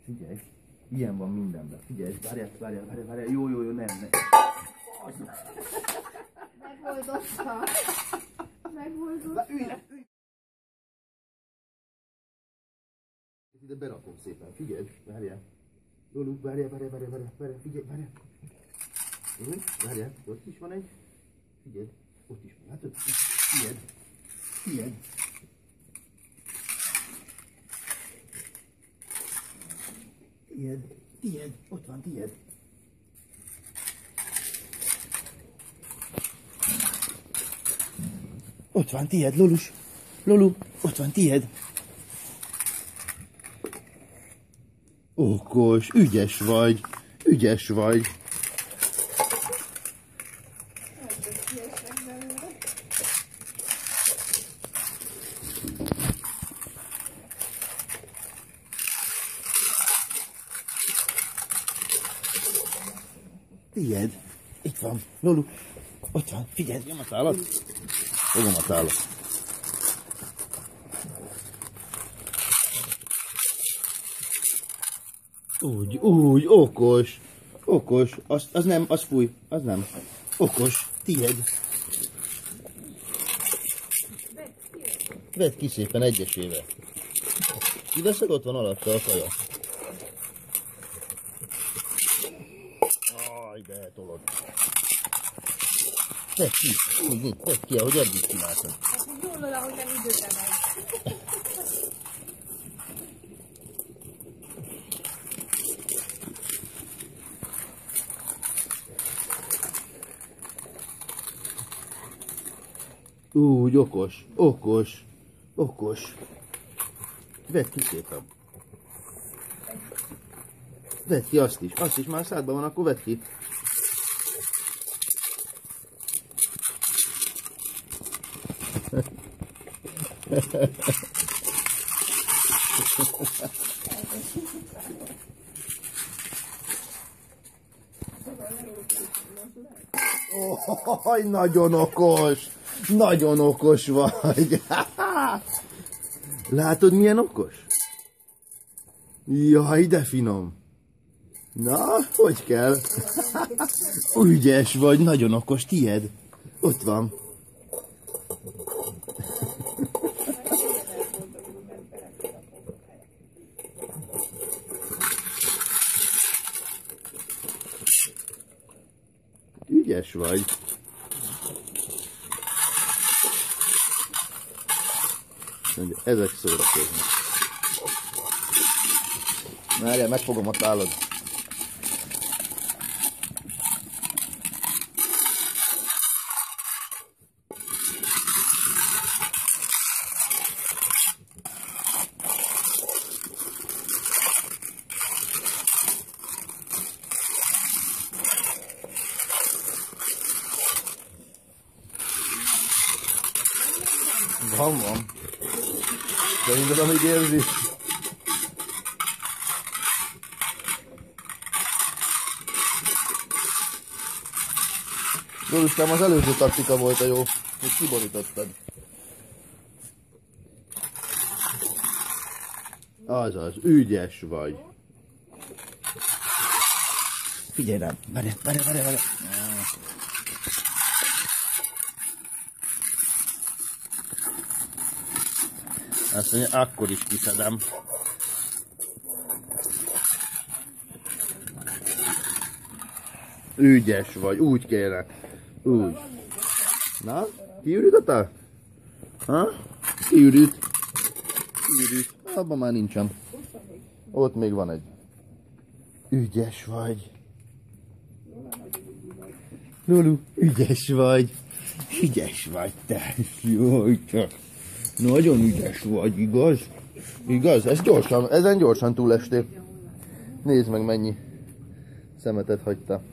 Figyelj, ilyen van mindenben. Figyelj, várjál. Jó, nem. Megoldottam. Ide berakom szépen, figyelj, várjál. Lulu, várjál, figyelj, várjál. Lulu, várjál, ott is van egy. Figyelj, ott is van, látod? Figyelj. Tiéd, ott van, tiéd. Ott van, tiéd, Lulus. Lulu, ott van, tiéd. Okos, ügyes vagy. Tiéd, itt van, Lulu, ott van, figyelj, nyom a tálat. Fogom a tálat. Úgy, okos, az nem, az fúj, az nem. Okos, tiéd. Vedd ki szépen egyesével. Kiveszed, ott van alatta a kaja. Aj, de eltolod. Vedd ki, ahogy eddig csináltad. Gondolom, hogy nem időben meg. Úgy, okos. Vedd ki szépen. Vedd ki azt is már szádban van, akkor vedd ki. Oh, nagyon okos vagy. Látod, milyen okos? Jaj, de finom. Na, hogy kell? Ügyes vagy, nagyon okos, tiéd. Ott van. Ügyes vagy. Ezek szórakoznak. Várjál, megfogom a tálad. Van. Szerinted, amíg érzi? Lulustám, az előző taktika volt a jó, hogy kiborítottad. Azaz, ügyes vagy. Figyelj rám, várj. Azt mondja, akkor is kiszedem. Ügyes vagy, úgy kérlek. Úgy. Na, kiürítottál? Ha? Kiürít. Abban már nincsen. Ott még van egy. Ügyes vagy. Lulu, ügyes vagy te. Jaj, csak. Nagyon ügyes vagy, igaz? Igaz? Ezen gyorsan túlestél. Nézd meg, mennyi szemetet hagyta.